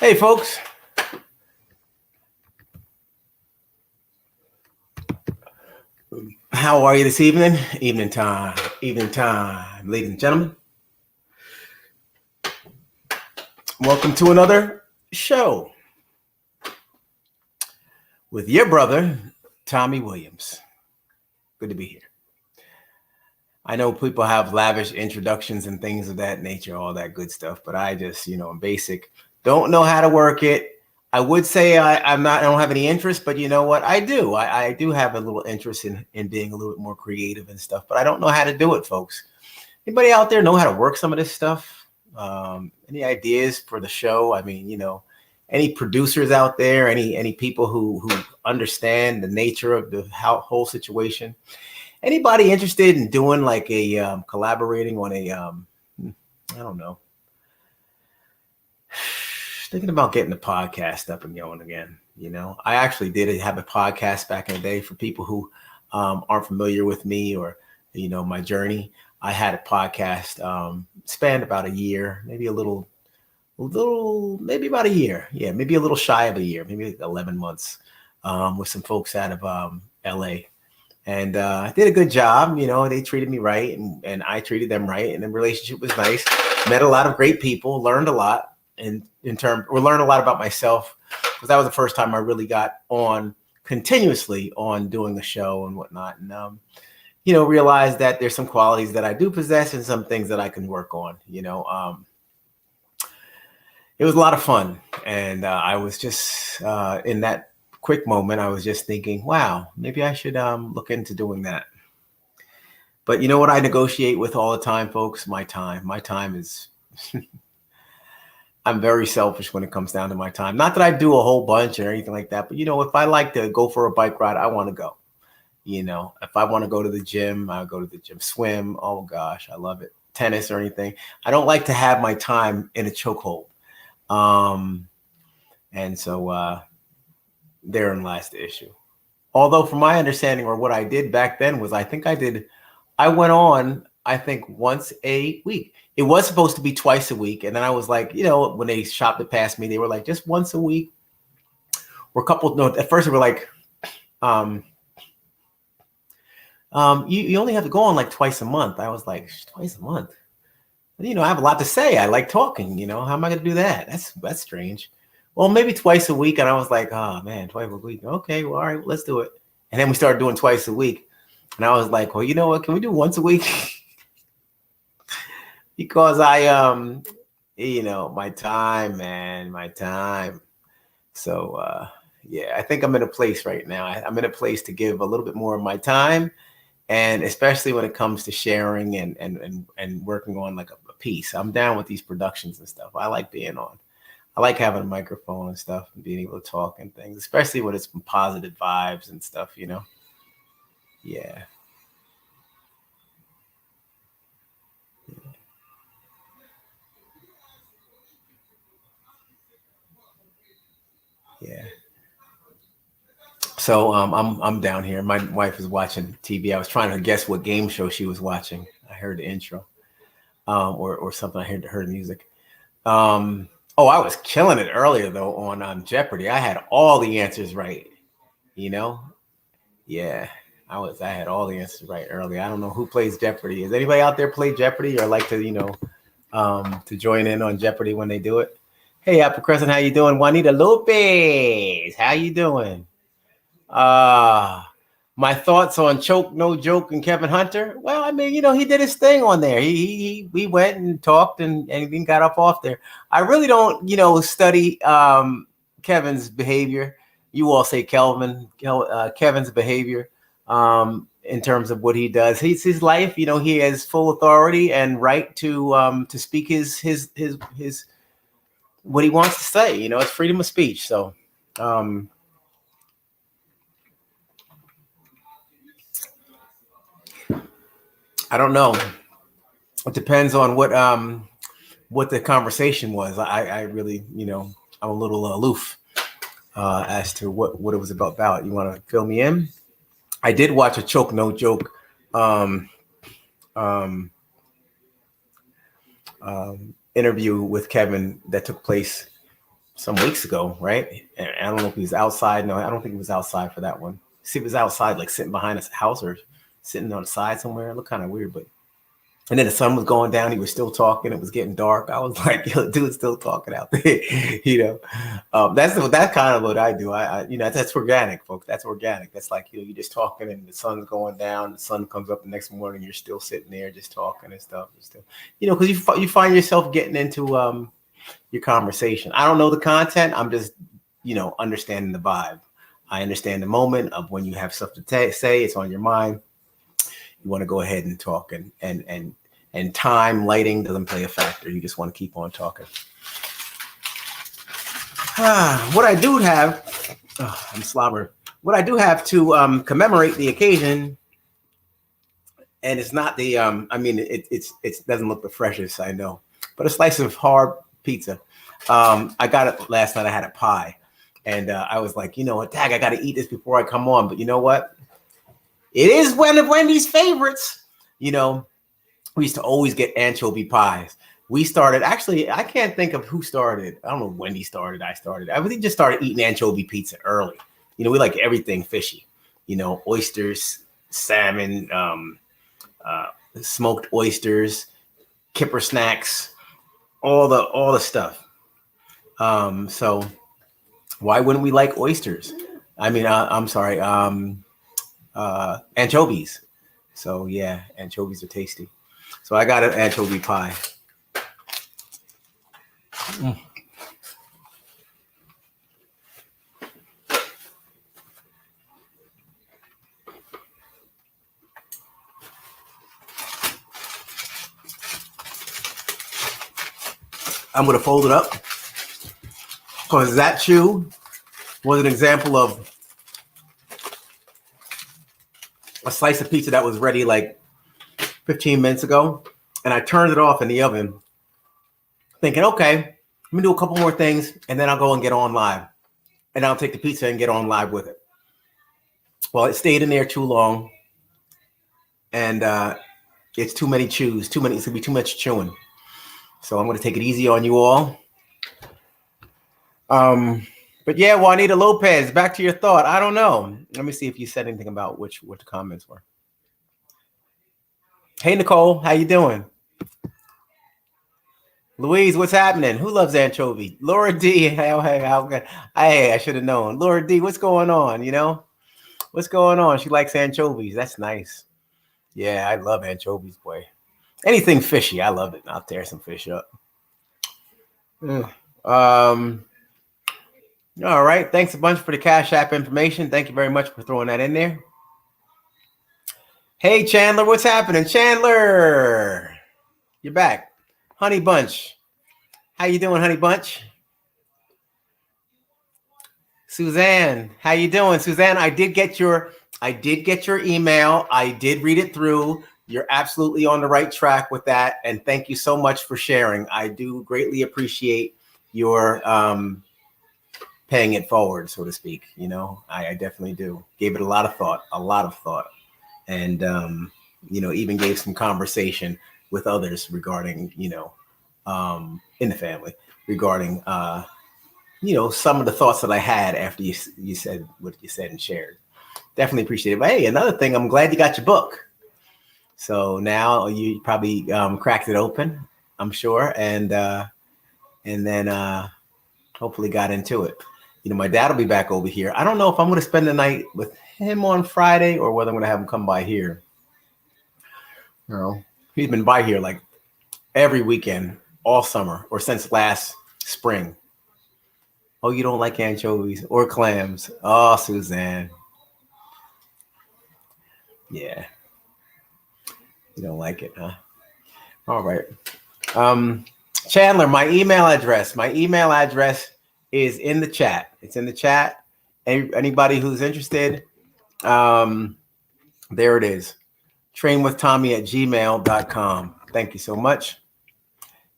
Hey, folks. How are you this evening? Evening time, ladies and gentlemen. Welcome to another show with your brother, Tommy Williams. Good to be here. I know people have lavish introductions and things of that nature, all that good stuff, but I just, in basic, don't know how to work it. I would say I don't have any interest, but you know what? I do. I do have a little interest in being a little bit more creative and stuff, but I don't know how to do it, folks. Anybody out there know how to work some of this stuff? Any ideas for the show? I mean, any producers out there, any people who understand the nature of the whole situation? Anybody interested in doing like a collaborating on a I don't know. Thinking about getting the podcast up and going again. I actually did have a podcast back in the day for people who aren't familiar with me or my journey. I had a podcast spanned about a year, maybe maybe about a year. Yeah, maybe a little shy of a year, maybe like 11 months with some folks out of LA. And I did a good job. They treated me right and I treated them right. And the relationship was nice. Met a lot of great people, learned a lot learned a lot about myself, because that was the first time I really got on continuously on doing the show and whatnot. And, realized that there's some qualities that I do possess and some things that I can work on. It was a lot of fun. And I was just in that quick moment, I was just thinking, wow, maybe I should look into doing that. But you know what I negotiate with all the time, folks? My time. My time is, I'm very selfish when it comes down to my time. Not that I do a whole bunch or anything like that, but if I like to go for a bike ride, I want to go. If I want to go to the gym, I'll go to the gym. Swim, oh gosh, I love it. Tennis or anything. I don't like to have my time in a chokehold. And so therein lies the issue. Although from my understanding, or what I did back then was I went on, I think, once a week. It was supposed to be twice a week. And then I was like, when they shopped it past me, they were like, just once a week. Or at first they were like, you only have to go on like twice a month. I was like, twice a month? I have a lot to say. I like talking, how am I going to do that? That's strange. Well, maybe twice a week. And I was like, oh man, twice a week. Okay, well, all right, let's do it. And then we started doing twice a week. And I was like, well, you know what? Can we do once a week? Because my time, man, my time. So, yeah, I think I'm in a place right now. I'm in a place to give a little bit more of my time. And especially when it comes to sharing and working on like a piece. I'm down with these productions and stuff. I like being on. I like having a microphone and stuff and being able to talk and things, especially when it's positive vibes and stuff, Yeah. Yeah. So I'm down here. My wife is watching TV. I was trying to guess what game show she was watching. I heard the intro, or something. I heard the music. Oh, I was killing it earlier though on Jeopardy. I had all the answers right. Yeah, I had all the answers right earlier. I don't know who plays Jeopardy. Is anybody out there play Jeopardy or like to to join in on Jeopardy when they do it? Hey, Apple Crescent, how you doing? Juanita Lopez, how you doing? My thoughts on Choke No Joke and Kevin Hunter. Well, I mean, he did his thing on there. We went and talked and then got up off there. I really don't, study Kevin's behavior. You all say Kevin's behavior in terms of what he does. He's his life. He has full authority and right to speak his what he wants to say. It's freedom of speech. So. I don't know. It depends on what the conversation was. I really, I'm a little aloof as to what it was about. You want to fill me in? I did watch a Choke No Joke interview with Kevin that took place some weeks ago, right? And I don't know if he was outside. No, I don't think he was outside for that one. See, he was outside, like sitting behind his house or sitting on the side somewhere. It looked kind of weird, but. And then the sun was going down. He was still talking. It was getting dark. I was like, "Yo, dude's still talking out there," That's kind of what I do. I that's organic, folks. That's organic. That's like you're just talking, and the sun's going down. The sun comes up the next morning. You're still sitting there, just talking and stuff. And still, because you find yourself getting into your conversation. I don't know the content. I'm just understanding the vibe. I understand the moment of when you have stuff to say. It's on your mind. You want to go ahead and talk, and time, lighting doesn't play a factor. You just want to keep on talking. What I do have, I'm slobber. What I do have to commemorate the occasion, and it's not the, it doesn't look the freshest, I know, but a slice of hard pizza. I got it last night. I had a pie, and I was like, you know what, I got to eat this before I come on. But you know what? It is one of Wendy's favorites. We used to always get anchovy pies. We started, actually, I can't think of who started. I don't know if Wendy started, I started. I really just started eating anchovy pizza early. We like everything fishy. Oysters, salmon, smoked oysters, kipper snacks, all the stuff. So why wouldn't we like oysters? I'm sorry, anchovies. So yeah, anchovies are tasty. So I got an anchovy pie. I'm going to fold it up because that chew was an example of a slice of pizza that was ready like 15 minutes ago. And I turned it off in the oven thinking, okay, let me do a couple more things and then I'll go and get on live. And I'll take the pizza and get on live with it. Well, it stayed in there too long. And it's too many chews, it's going to be too much chewing. So I'm going to take it easy on you all. But yeah, Juanita Lopez, back to your thought. I don't know. Let me see if you said anything about what the comments were. Hey, Nicole, how you doing? Louise, what's happening? Who loves anchovy? Laura D. Hey, I should have known. Laura D, what's going on? What's going on? She likes anchovies. That's nice. Yeah, I love anchovies, boy. Anything fishy, I love it. I'll tear some fish up. All right. Thanks a bunch for the Cash App information. Thank you very much for throwing that in there. Hey, Chandler, what's happening? Chandler, you're back. Honey Bunch. How you doing, Honey Bunch? Suzanne, how you doing? Suzanne, I did get your email. I did read it through. You're absolutely on the right track with that. And thank you so much for sharing. I do greatly appreciate your paying it forward, so to speak. I definitely do. Gave it a lot of thought. And, even gave some conversation with others regarding, in the family regarding, some of the thoughts that I had after you said what you said and shared. Definitely appreciate it. But hey, another thing, I'm glad you got your book. So now you probably cracked it open, I'm sure. And then hopefully got into it. My dad will be back over here. I don't know if I'm going to spend the night with him on Friday or whether I'm going to have him come by here. He's been by here like every weekend, all summer, or since last spring. Oh, you don't like anchovies or clams? Oh, Suzanne. Yeah. You don't like it, huh? All right. Chandler, my email address is in the chat. It's in the chat. Anybody who's interested, there it is. trainwithtommy@gmail.com. Thank you so much.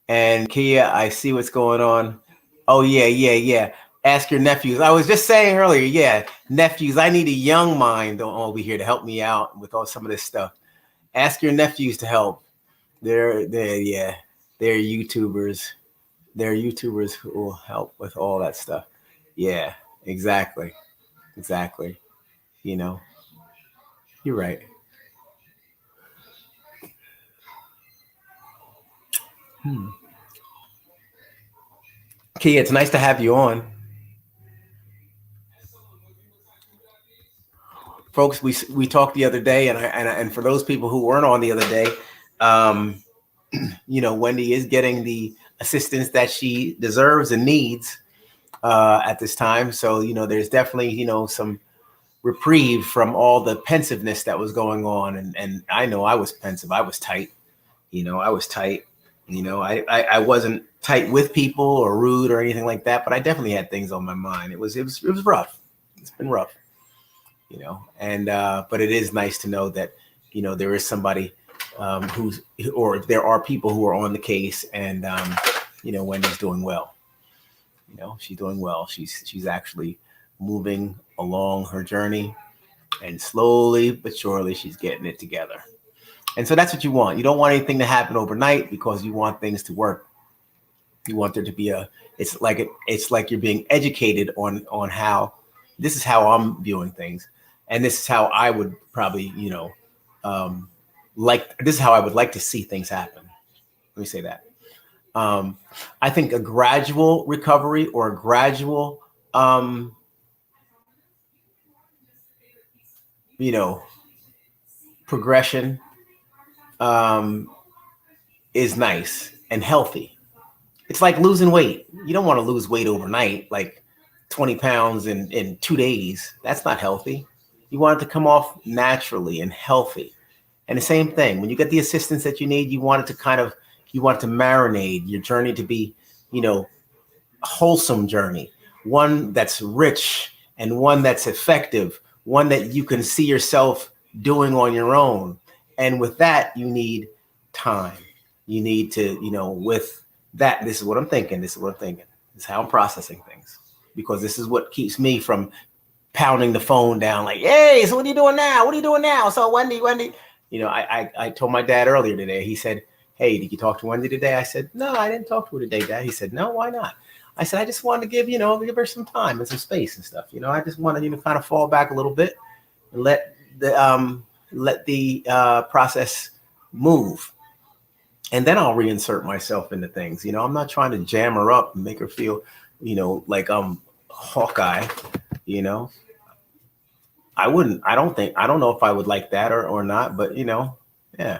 And Kia, I see what's going on. Oh, yeah. Ask your nephews. I was just saying earlier, nephews, I need a young mind over here to help me out with some of this stuff. Ask your nephews to help. They're YouTubers. There are YouTubers who will help with all that stuff. Yeah, exactly. Exactly. You know, you're right. Hmm. Kia, it's nice to have you on. Folks, we talked the other day, and for those people who weren't on the other day, um, Wendy is getting the assistance that she deserves and needs at this time. So there's definitely some reprieve from all the pensiveness that was going on, and I know I was pensive. I was tight. I was tight. I wasn't tight with people or rude or anything like that, but I definitely had things on my mind. It was rough. It's been rough. And but it is nice to know that there is somebody who's, or there are people who are on the case, and Wendy's doing well. She's doing well. She's actually moving along her journey, and slowly but surely she's getting it together. And so that's what you want. You don't want anything to happen overnight, because you want things to work. You want there to be it's like you're being educated on how, this is how I'm viewing things, and this is how I would probably this is how I would like to see things happen. Let me say that. I think a gradual recovery, or a gradual progression is nice and healthy. It's like losing weight. You don't want to lose weight overnight, like 20 pounds in 2 days. That's not healthy. You want it to come off naturally and healthy. And the same thing, when you get the assistance that you need, you want it to marinate, your journey to be, a wholesome journey, one that's rich and one that's effective, one that you can see yourself doing on your own. And with that, you need time. You need to, with that, this is what I'm thinking. This is how I'm processing things, because this is what keeps me from pounding the phone down like, hey, so what are you doing now? What are you doing now? So Wendy, I told my dad earlier today. He said, hey, did you talk to Wendy today? I said, no, I didn't talk to her today, Dad. He said, no, why not? I said, I just wanted to give her some time and some space and stuff. I just want to, kind of fall back a little bit and let the process move. And then I'll reinsert myself into things. I'm not trying to jam her up and make her feel, like I'm Hawkeye. I don't know if I would like that or not, but yeah.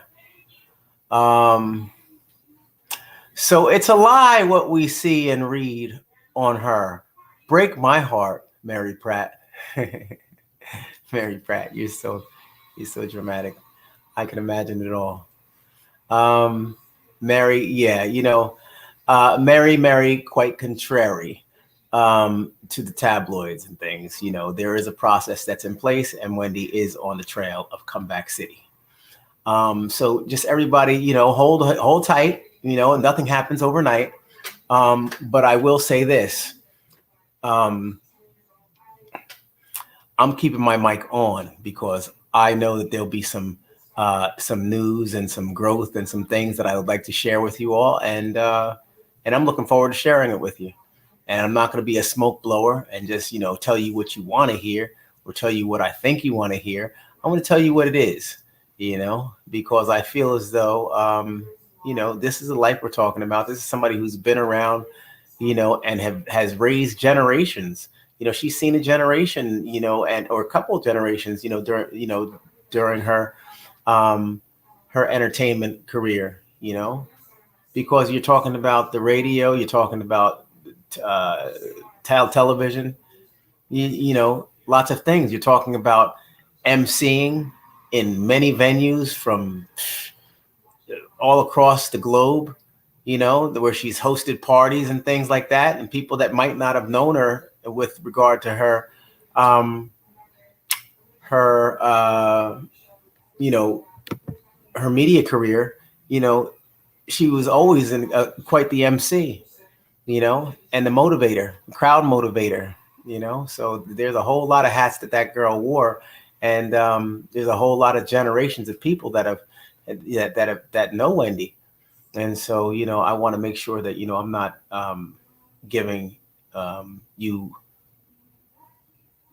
So it's a lie what we see and read on her. Break my heart, Mary Pratt. Mary Pratt, you're so dramatic. I can imagine it all. Mary, yeah, Mary, quite contrary to the tabloids and things. There is a process that's in place, and Wendy is on the trail of Comeback City. So just everybody, hold tight. Nothing happens overnight. But I will say this. I'm keeping my mic on because I know that there'll be some news and some growth and some things that I would like to share with you all, and I'm looking forward to sharing it with you. And I'm not going to be a smoke blower and just tell you what you want to hear or tell you what I think you want to hear. I'm going to tell you what it is, because I feel as though this is the life we're talking about. This is somebody who's been around, and has raised generations. She's seen a generation, or a couple of generations, during her her entertainment career, because you're talking about the radio, you're talking about television, lots of things. You're talking about emceeing in many venues from all across the globe, where she's hosted parties and things like that, and people that might not have known her with regard to her, her media career, she was always quite the MC, and the motivator, crowd motivator, So there's a whole lot of hats that girl wore, and there's a whole lot of generations of people that know Wendy, And so, I want to make sure that, I'm not giving you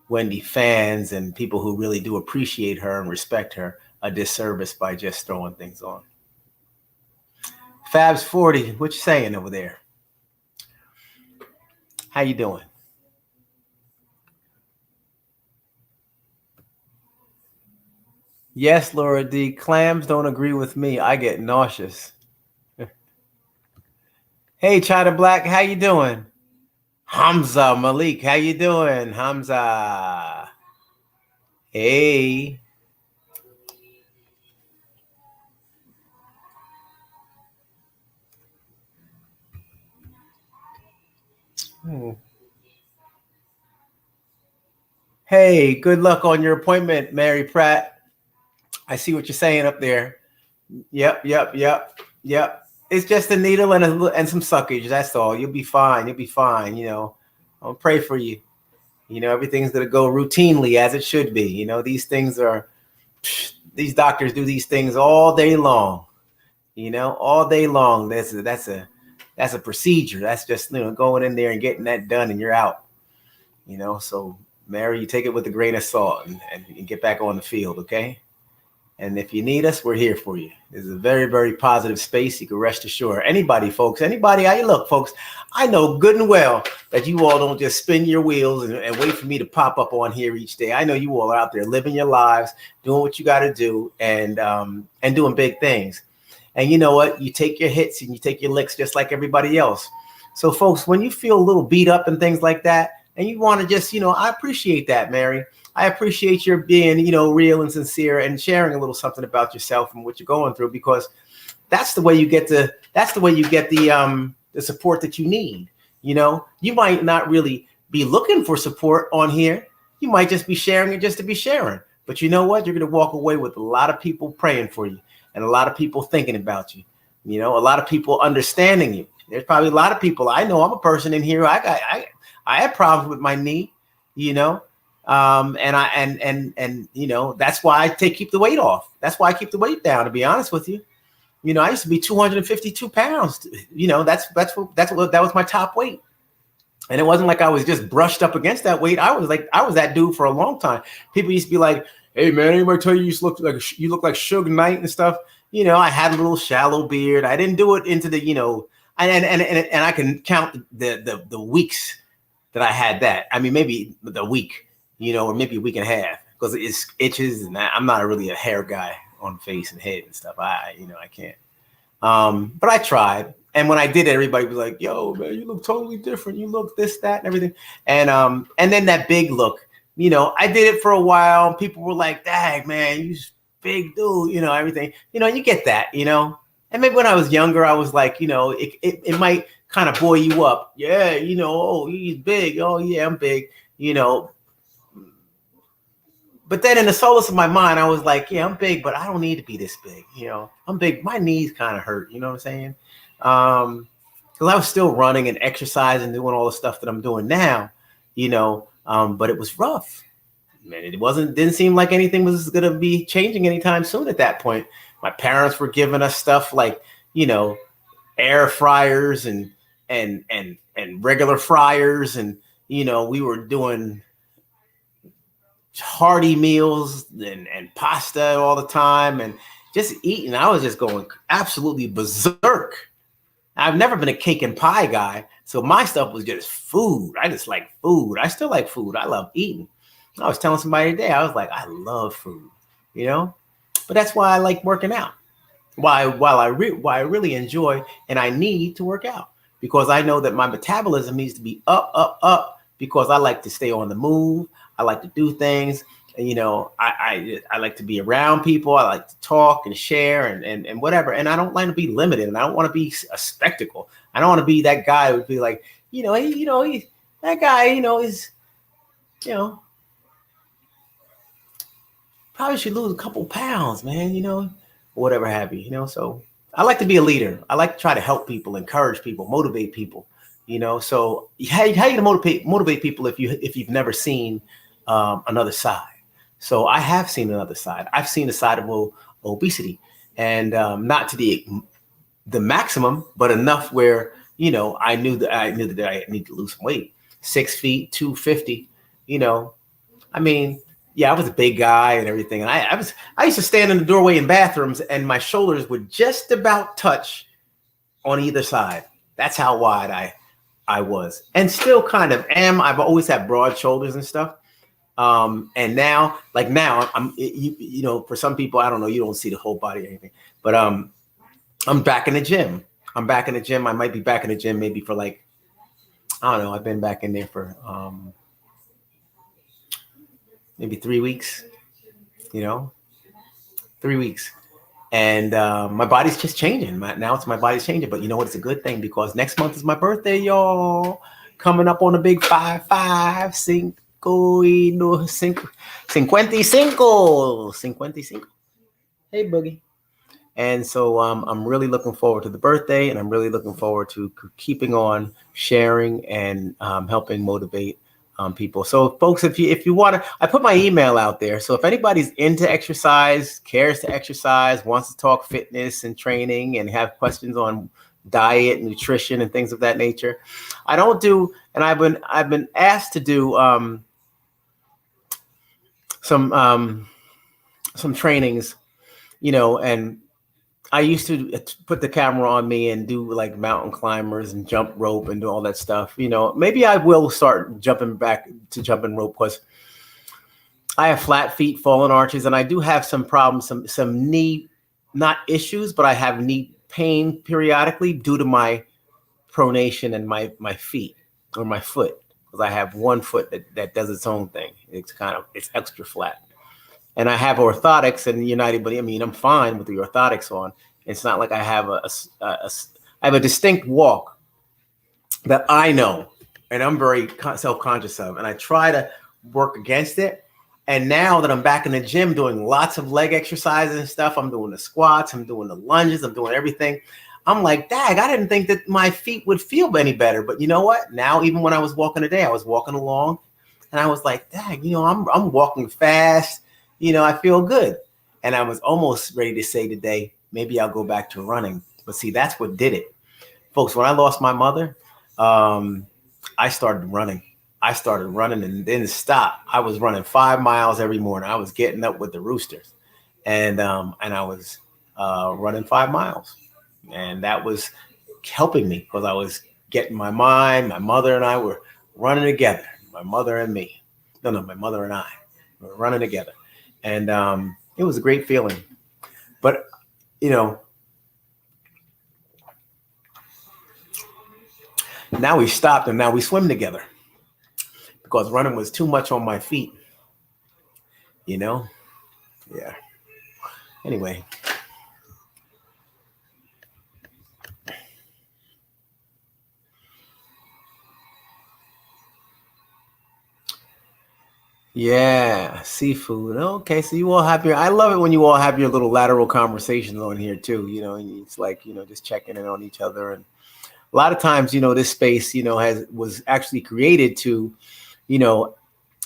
Wendy fans and people who really do appreciate her and respect her a disservice by just throwing things on. Fabs 40, what you saying over there? How you doing? Yes, Laura D. Clams don't agree with me. I get nauseous. Hey, China Black, how you doing? Hamza Malik, how you doing? Hamza. Hey. Hmm. Hey, good luck on your appointment, Mary Pratt. I see what you're saying up there. Yep. It's just a needle and some suckage. That's all. You'll be fine. You'll be fine. I'll pray for you. Everything's gonna go routinely as it should be. These doctors do these things all day long. All day long. That's a procedure. That's just going in there and getting that done, and you're out. So Mary, you take it with a grain of salt and get back on the field, okay? And if you need us, we're here for you. This is a very, very positive space. You can rest assured. Anybody, folks, how you look, folks, I know good and well that you all don't just spin your wheels and wait for me to pop up on here each day. I know you all are out there living your lives, doing what you got to do, and doing big things. And you know what? You take your hits and you take your licks just like everybody else. So, folks, when you feel a little beat up and things like that, and you want to just, I appreciate that, Mary. I appreciate your being, real and sincere and sharing a little something about yourself and what you're going through, because that's the way you get the support that you need. You might not really be looking for support on here. You might just be sharing it just to be sharing. But you know what? You're going to walk away with a lot of people praying for you and a lot of people thinking about you. A lot of people understanding you. There's probably a lot of people. I know I'm a person in here. I had problems with my knee, that's why I keep the weight off. That's why I keep the weight down, to be honest with you. I used to be 252 pounds. That was my top weight. And it wasn't like I was just brushed up against that weight. I was that dude for a long time. People used to be like, "Hey man, anybody tell you look like Suge Knight and stuff?" I had a little shallow beard. I didn't do it into the, and I can count the weeks that I had that. I mean, maybe the week, or maybe a week and a half, because it itches, and I'm not really a hair guy on face and head and stuff. I can't. But I tried, and when I did it, everybody was like, "Yo, man, you look totally different. You look this, that, and everything." And then that big look, I did it for a while. People were like, "Dang, man, you big dude," everything. You get that, And maybe when I was younger, I was like, it might kind of buoy you up. Yeah, oh, he's big. Oh, yeah, I'm big, But then in the solace of my mind, I was like, yeah, I'm big, but I don't need to be this big. I'm big. My knees kind of hurt. You know what I'm saying? Because I was still running and exercising, doing all the stuff that I'm doing now, but it was rough. Man, didn't seem like anything was going to be changing anytime soon at that point. My parents were giving us stuff like, air fryers and regular fryers. And, we were doing hearty meals and pasta all the time and just eating. I was just going absolutely berserk. I've never been a cake and pie guy. So my stuff was just food. I just like food. I still like food. I love eating. I was telling somebody today, I was like, I love food, but that's why I like working out. Why I really enjoy and I need to work out, because I know that my metabolism needs to be up, because I like to stay on the move. I like to do things. I like to be around people. I like to talk and share and whatever. And I don't like to be limited, and I don't want to be a spectacle. I don't want to be that guy who would be like, that guy, is, probably should lose a couple pounds, man, or whatever have you, So I like to be a leader. I like to try to help people, encourage people, motivate people, So how you to motivate people if you've never seen another side? So I have seen another side. I've seen the side of obesity, and not to the the maximum, but enough where, I knew that I need to lose some weight. 6 feet, 250, I mean, yeah, I was a big guy and everything. And I used to stand in the doorway in bathrooms and my shoulders would just about touch on either side. That's how wide I was, and still kind of am. I've always had broad shoulders and stuff. And now, I'm, for some people, I don't know, you don't see the whole body or anything, but I'm back in the gym. I might be back in the gym maybe for I don't know. I've been back in there for maybe 3 weeks, 3 weeks. And my body's just changing. My body's changing. But you know what? It's a good thing because next month is my birthday, y'all. Coming up on a big 5-5, cinco y no, 55. Hey, Boogie. And so I'm really looking forward to the birthday, and I'm really looking forward to keeping on sharing and helping motivate people. So folks, if you want to, I put my email out there. So if anybody's into exercise, cares to exercise, wants to talk fitness and training and have questions on diet, nutrition, and things of that nature, I don't do, and I've been asked to do some trainings, and I used to put the camera on me and do like mountain climbers and jump rope and do all that stuff. Maybe I will start jumping back to jumping rope because I have flat feet, fallen arches, and I do have some problems, some knee, not issues, but I have knee pain periodically due to my pronation and my feet or my foot, because I have one foot that does its own thing. It's extra flat. And I have orthotics and United, but I mean, I'm fine with the orthotics on. It's not like I have I have a distinct walk that I know, and I'm very self-conscious of, and I try to work against it. And now that I'm back in the gym doing lots of leg exercises and stuff, I'm doing the squats, I'm doing the lunges, I'm doing everything. I'm like, dag, I didn't think that my feet would feel any better. But you know what? Now, even when I was walking today, I was walking along and I was like, dag, I'm walking fast. I feel good. And I was almost ready to say today, maybe I'll go back to running. But see, that's what did it. Folks, when I lost my mother, I started running. And then stopped. I was running 5 miles every morning. I was getting up with the roosters. And I was running 5 miles. And that was helping me because I was getting my mind. My mother and I were running together. My mother and me. My mother and I were running together. And it was a great feeling. But, now we stopped and now we swim together because running was too much on my feet. Yeah. Anyway. Yeah, seafood. Okay, so you all have I love it when you all have your little lateral conversations on here too. It's like, just checking in on each other. And a lot of times, this space, was actually created to,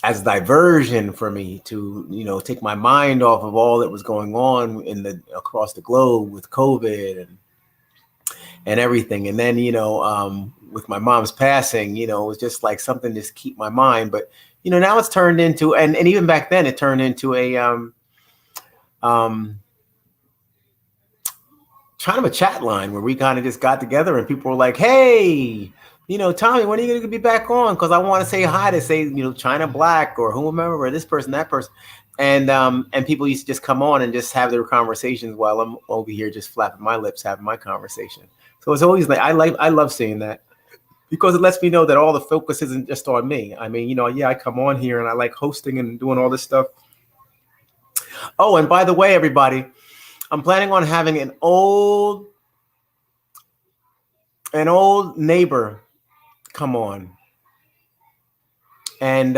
as diversion for me to, take my mind off of all that was going on across the globe with COVID and everything. And then, with my mom's passing, it was just like something to keep my mind. But now it's turned into, and even back then it turned into a kind of a chat line where we kind of just got together and people were like, hey, Tommy, when are you going to be back on? Because I want to say hi to say, China Black or whomever, or this person, that person. And people used to just come on and just have their conversations while I'm over here just flapping my lips, having my conversation. So it's always like, I love seeing that. Because it lets me know that all the focus isn't just on me. I mean, I come on here and I like hosting and doing all this stuff. Oh, and by the way, everybody, I'm planning on having an old neighbor come on. And,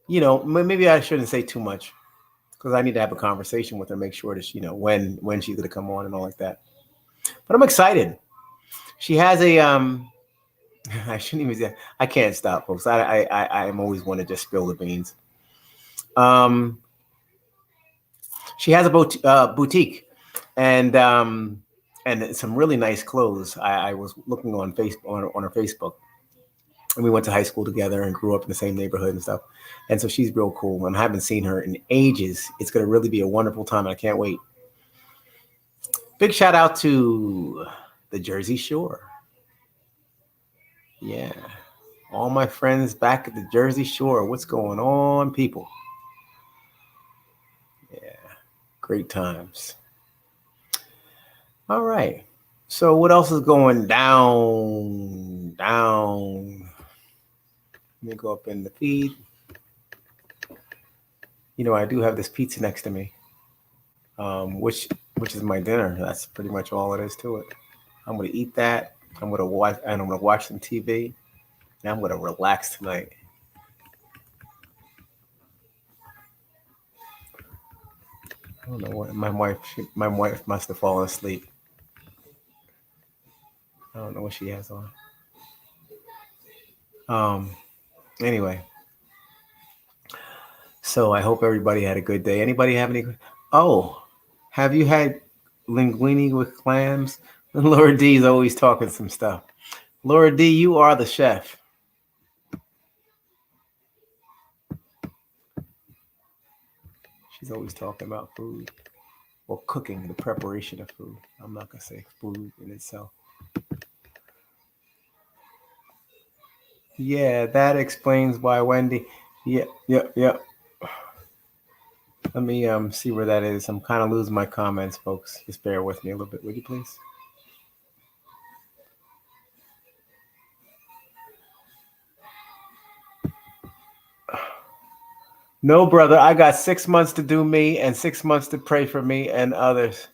maybe I shouldn't say too much because I need to have a conversation with her, make sure that, when she's going to come on and all like that. But I'm excited. She has a, I shouldn't even say. I can't stop, folks. I'm always want to just spill the beans. She has a boutique, and and some really nice clothes. I was looking on Facebook on her Facebook, and we went to high school together and grew up in the same neighborhood and stuff. And so she's real cool. And I haven't seen her in ages. It's going to really be a wonderful time. I can't wait. Big shout out to the Jersey Shore. Yeah. All my friends back at the Jersey Shore. What's going on, people? Yeah. Great times. All right. So what else is going down? Let me go up in the feed. You know, I do have this pizza next to me, which is my dinner. That's pretty much all it is to it. I'm gonna eat that. I'm gonna watch some TV, and I'm gonna relax tonight. I don't know what my wife must have fallen asleep. I don't know what she has on. Anyway, so I hope everybody had a good day. Anybody have any? Oh, have you had linguine with clams? Laura D is always talking some stuff. Laura D, you are the chef. She's always talking about food or cooking, the preparation of food. I'm not gonna say food in itself. Yeah, that explains why Wendy. Yeah. Let me see where that is. I'm kind of losing my comments, folks. Just bear with me a little bit, would you please? No, brother. I got 6 months to do me and 6 months to pray for me and others.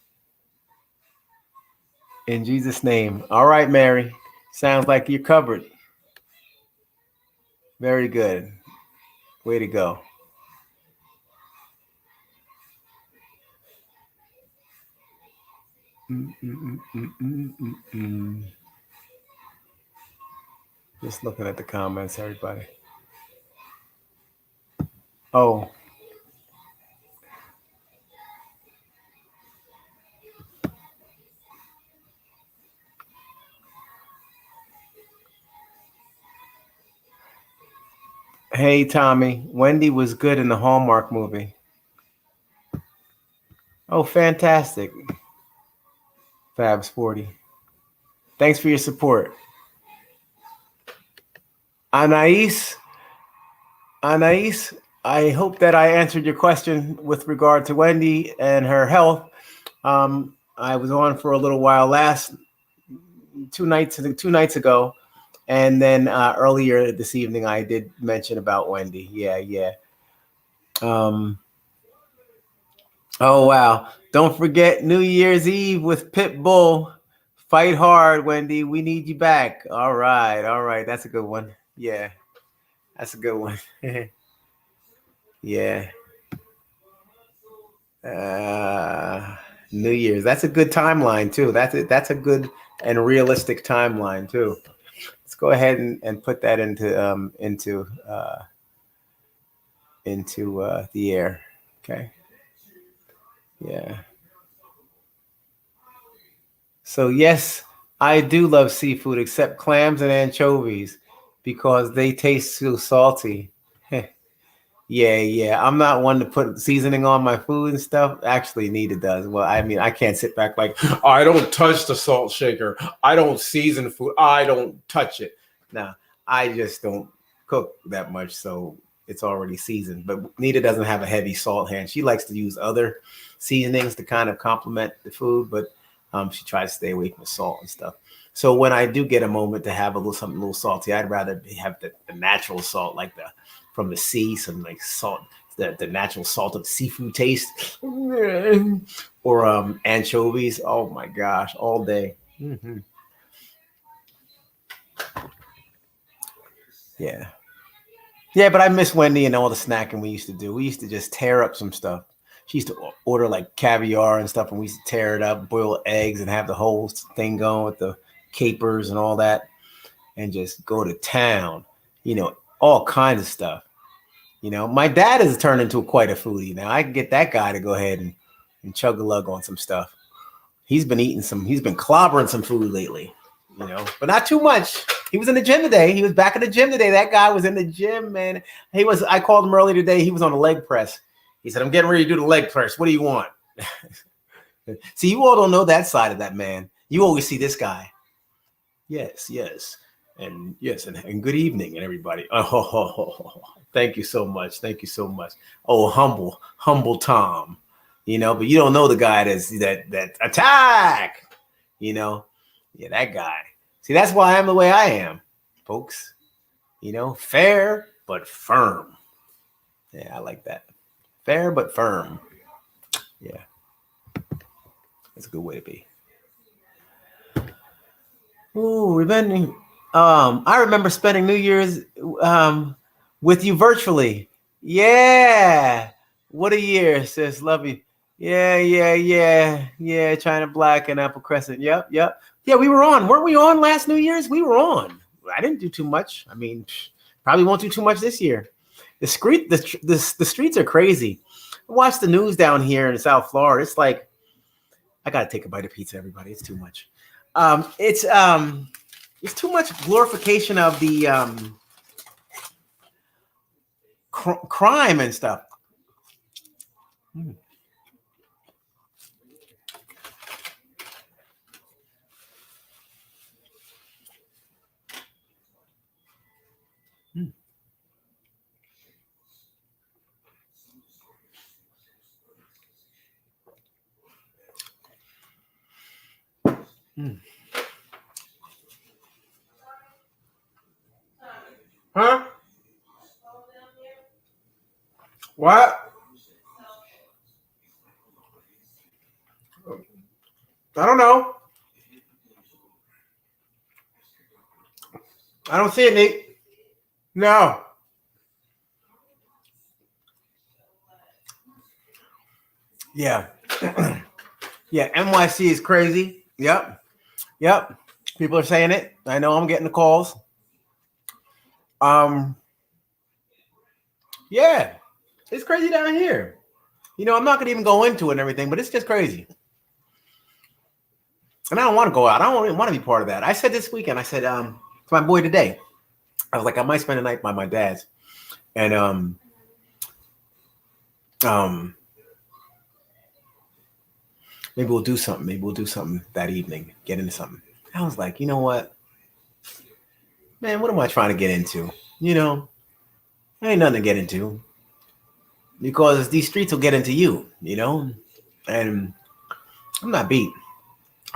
In Jesus' name. All right, Mary. Sounds like you're covered. Very good. Way to go. Just looking at the comments, everybody. Oh. Hey, Tommy. Wendy was good in the Hallmark movie. Oh, fantastic. Fabs 40. Thanks for your support. Anais, I hope that I answered your question with regard to Wendy and her health. I was on for a little while two nights ago, and then earlier this evening I did mention about Wendy. Yeah. Oh wow! Don't forget New Year's Eve with Pitbull. Fight hard, Wendy. We need you back. All right. That's a good one. Yeah, that's a good one. Yeah. New Year's. That's a good timeline too. That's a good and realistic timeline too. Let's go ahead and put that into the air. Okay. Yeah. So yes, I do love seafood except clams and anchovies because they taste so salty. Yeah. I'm not one to put seasoning on my food and stuff. Actually, Nita does. Well, I mean, I can't sit back like, I don't touch the salt shaker. I don't season food. I don't touch it. Now, I just don't cook that much, so it's already seasoned. But Nita doesn't have a heavy salt hand. She likes to use other seasonings to kind of complement the food, but she tries to stay away from the salt and stuff. So when I do get a moment to have something a little salty, I'd rather have the natural salt, like from the sea, some like salt, the natural salt of seafood taste, or anchovies. Oh my gosh, all day. Mm-hmm. Yeah, but I miss Wendy and all the snacking we used to do. We used to just tear up some stuff. She used to order like caviar and stuff, and we used to tear it up, boil eggs, and have the whole thing going with the capers and all that, and just go to town. All kinds of stuff. My dad has turned into quite a foodie now. I can get that guy to go ahead and chug a lug on some stuff. He's been clobbering some food lately, but not too much. He was in the gym today. He was back in the gym today. That guy was in the gym, man. I called him earlier today. He was on the leg press. He said, I'm getting ready to do the leg press. What do you want? See, you all don't know that side of that man. You always see this guy. Yes. And yes, and good evening, and everybody. Oh, thank you so much. Thank you so much. Oh, humble Tom. But you don't know the guy that attack. Yeah, that guy. See, that's why I am the way I am, folks. Fair but firm. Yeah, I like that. Fair but firm. Yeah, that's a good way to be. Ooh, I remember spending New Year's with you virtually. Yeah. What a year, sis. Love you. Yeah. China Black and Apple Crescent. Yep. Yeah, we were on. Weren't we on last New Year's? We were on. I didn't do too much. I mean, probably won't do too much this year. The streets are crazy. I watch the news down here in South Florida. It's like, I gotta take a bite of pizza, everybody. It's too much. It's too much glorification of the crime and stuff. Huh? What? I don't know. I don't see it, Nick. No. Yeah. Yeah, NYC is crazy. Yep. People are saying it. I know I'm getting the calls. Yeah. It's crazy down here. I'm not gonna even go into it and everything, but it's just crazy. And I don't want to go out. I don't even want to be part of that. I said this weekend, to my boy today, I was like, I might spend the night by my dad's. And maybe we'll do something. Maybe we'll do something that evening, get into something. I was like, you know what? Man, what am I trying to get into? Ain't nothing to get into. Because these streets will get into you, And I'm not beat.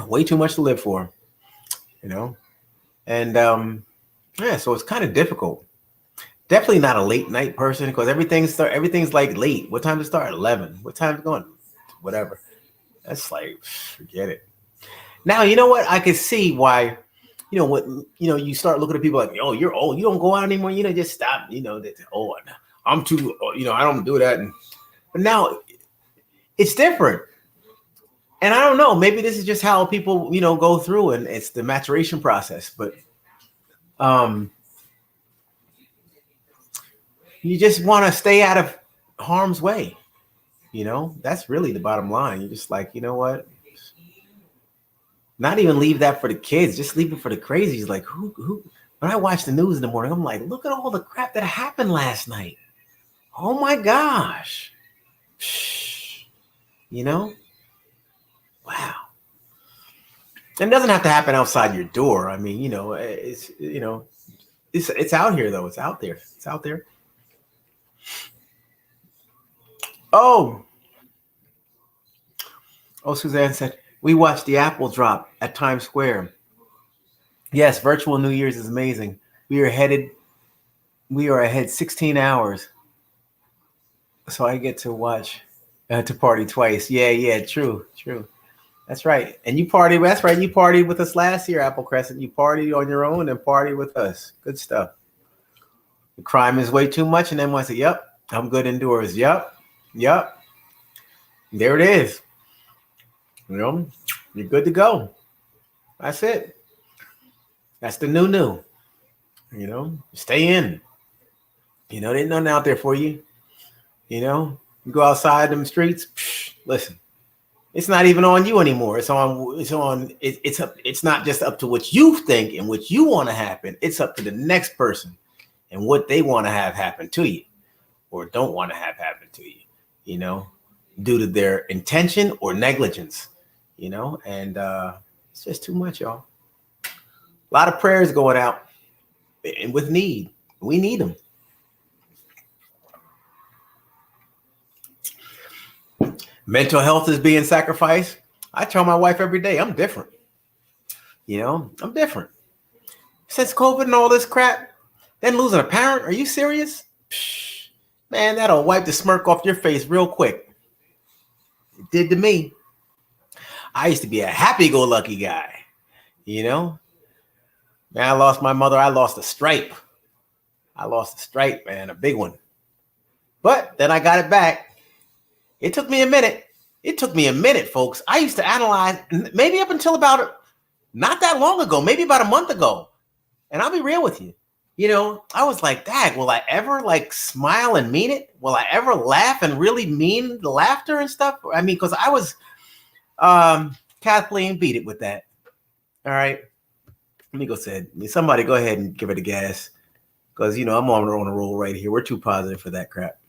Way too much to live for, And yeah, so it's kind of difficult. Definitely not a late night person because everything's like late. What time to start? 11. What time is going? Whatever. That's like, forget it. Now, you know what? I could see why, you start looking at people like, oh, you're old. You don't go out anymore. Just stop. I'm too, I don't do that. But now it's different. And I don't know, maybe this is just how people, go through and it's the maturation process. But you just want to stay out of harm's way. That's really the bottom line. You're just like, you know what? Not even leave that for the kids. Just leave it for the crazies. Like who? When I watch the news in the morning, I'm like, look at all the crap that happened last night. Oh my gosh. Wow. It doesn't have to happen outside your door. I mean, it's out here though. It's out there. It's out there. Oh, Suzanne said, we watched the apple drop at Times Square. Yes, virtual New Year's is amazing. We are ahead 16 hours. So I get to watch, to party twice. Yeah, true. That's right. And you partied, that's right. You partied with us last year, Apple Crescent. You partied on your own and partied with us. Good stuff. The crime is way too much. And then I said, yep, I'm good indoors. Yep. There it is. You're good to go. That's it. That's the new. Stay in. There's nothing out there for you. You go outside them streets. Listen, It's not even on you anymore. It's not just up to what you think and what you want to happen. It's up to the next person and what they want to have happen to you or don't want to have happen to you, you know, due to their intention or negligence, you know, and it's just too much, y'all. A lot of prayers going out and with need. We need them. Mental health is being sacrificed. I tell my wife every day, I'm different. You know, I'm different. Since COVID and all this crap, then losing a parent, are you serious? Psh, man, that'll wipe the smirk off your face real quick. It did to me. I used to be a happy-go-lucky guy, you know? Man, I lost my mother. I lost a stripe. Man, a big one. But then I got it back. It took me a minute. Folks. I used to analyze maybe up until about not that long ago, maybe about a month ago. And I'll be real with you. You know, I was like, Dag, will I ever like smile and mean it? Will I ever laugh and really mean the laughter and stuff? I mean, because I was, Kathleen beat it with that. All right. Let me go say it. Somebody go ahead and give it a gas. Because, you know, I'm on a roll right here. We're too positive for that crap.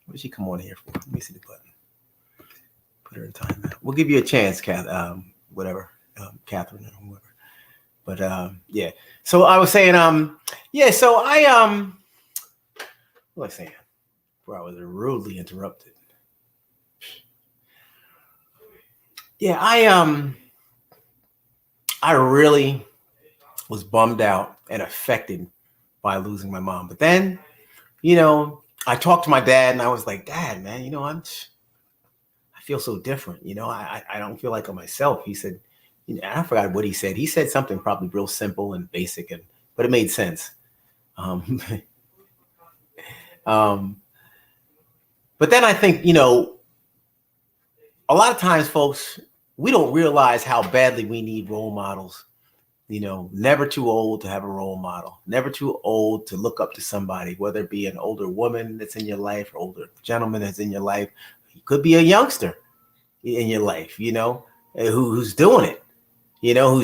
What did she come on here for? Let me see the button. Put her in timeout. We'll give you a chance, Catherine or whoever. But yeah. So I was saying, yeah. So I what was I saying? Where I was rudely interrupted. Yeah, I really was bummed out and affected by losing my mom. But then, you know, I talked to my dad and I was like, Dad, man, you know, I feel so different. You know, I don't feel like I'm myself. He said, you know, I forgot what he said. He said something probably real simple and basic, but it made sense. But then I think, you know, a lot of times, folks, we don't realize how badly we need role models. You know, never too old to have a role model, never too old to look up to somebody, whether it be an older woman that's in your life or older gentleman that's in your life. It could be a youngster in your life, you know, who's doing it, you know,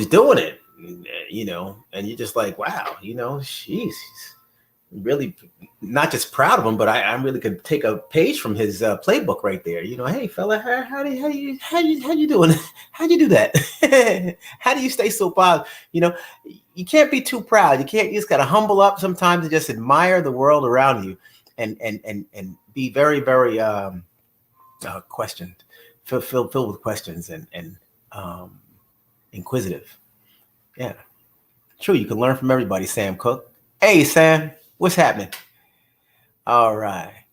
you know, and you're just like, wow, you know, she's really not just proud of him, but I really could take a page from his playbook right there. You know, hey fella, how you doing? How'd you do that? How do you stay so positive? You know, you can't be too proud. You just gotta humble up sometimes and just admire the world around you, and be very, very questioned, filled with questions and inquisitive. Yeah, true. You can learn from everybody. Sam Cook. Hey Sam. What's happening? All right.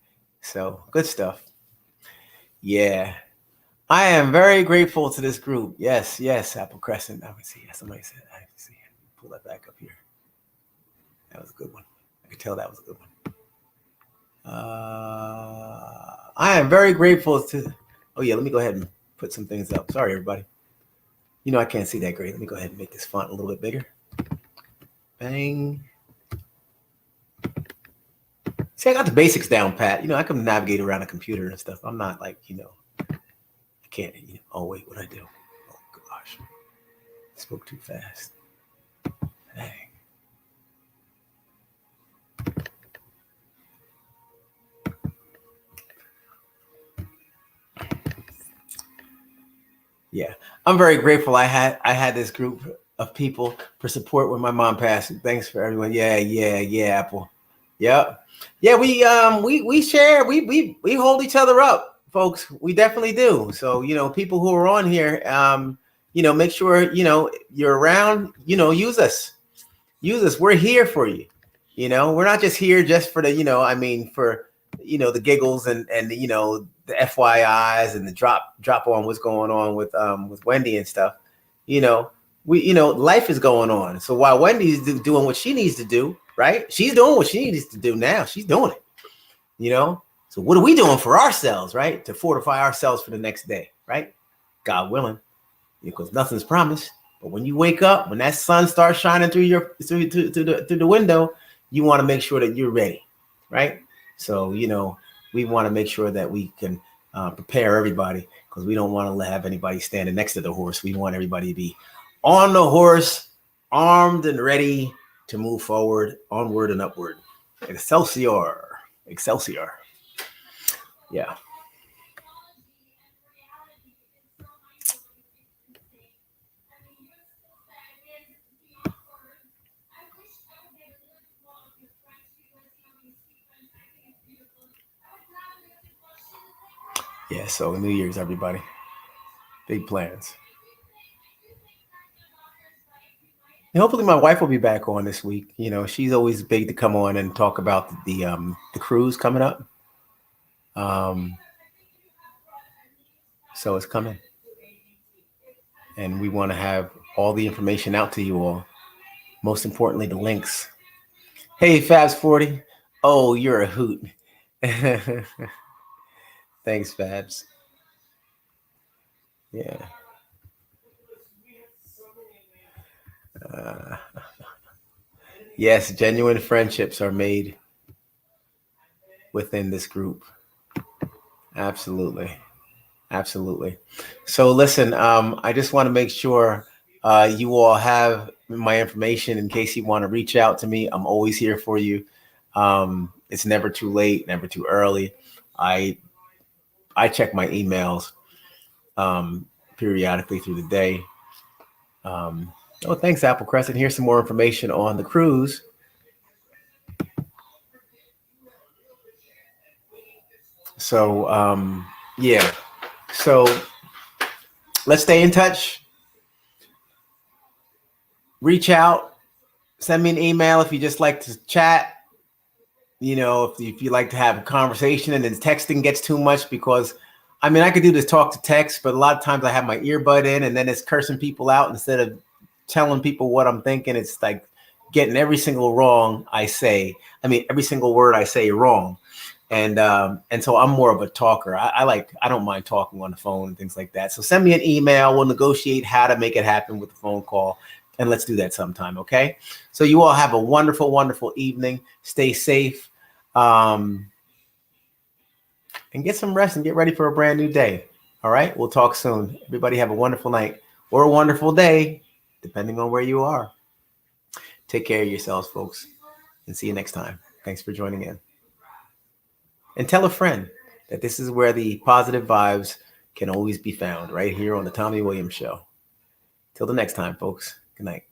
So good stuff. Yeah. I am very grateful to this group. Yes. Apple Crescent. I would see. Somebody said, I see. Pull that back up here. That was a good one. I could tell that was a good one. I am very grateful to. Oh, yeah. Let me go ahead and put some things up. Sorry, everybody. You know, I can't see that great. Let me go ahead and make this font a little bit bigger. Bang. See, I got the basics down, Pat. You know, I can navigate around a computer and stuff. I'm not like, you know, I can't, you know, oh, wait, what'd I do? Oh, gosh. I spoke too fast. Dang. Yeah, I'm very grateful. I had this group of people for support when my mom passed. Thanks for everyone. Yeah, Apple. Yep. Yeah, we share, we hold each other up, folks. We definitely do. So, you know, people who are on here, you know, make sure, you know, you're around, you know, use us. We're here for you. You know, we're not just here just for the, you know, I mean, for, you know, the giggles and you know, the FYIs and the drop on what's going on with Wendy and stuff. You know, life is going on. So while Wendy's doing what she needs to do, right? She's doing what she needs to do now. She's doing it, you know? So what are we doing for ourselves, right? To fortify ourselves for the next day, right? God willing, because nothing's promised. But when you wake up, when that sun starts shining through the window, you want to make sure that you're ready, right? So, you know, we want to make sure that we can prepare everybody. because we don't want to have anybody standing next to the horse. We want everybody to be on the horse, armed and ready to move forward, onward and upward. Excelsior. Excelsior. Yeah. Yeah, so New Year's, everybody. Big plans. And hopefully my wife will be back on this week. You know, she's always big to come on and talk about the cruise coming up. So it's coming. And we want to have all the information out to you all. Most importantly, the links. Hey, Fabs40. Oh, you're a hoot. Thanks, Fabs. Yeah. Yes, genuine friendships are made within this group. Absolutely. Absolutely. So listen, I just want to make sure you all have my information in case you want to reach out to me. I'm always here for you. It's never too late, never too early. I check my emails periodically through the day. Thanks, Apple Crescent. Here's some more information on the cruise. So, yeah. So let's stay in touch. Reach out. Send me an email if you just like to chat. You know, if you like to have a conversation and then texting gets too much, because I mean, I could do this talk to text, but a lot of times I have my earbud in and then it's cursing people out instead of telling people what I'm thinking. It's like getting every single every single word I say wrong. And so I'm more of a talker. I don't mind talking on the phone and things like that. So send me an email. We'll negotiate how to make it happen with the phone call. And let's do that sometime, okay? So you all have a wonderful, wonderful evening. Stay safe. And get some rest and get ready for a brand new day. All right? We'll talk soon. Everybody have a wonderful night or a wonderful day, depending on where you are. Take care of yourselves, folks. And see you next time. Thanks for joining in. And tell a friend that this is where the positive vibes can always be found, right here on the Tommy Williams Show. Till the next time, folks. Good night.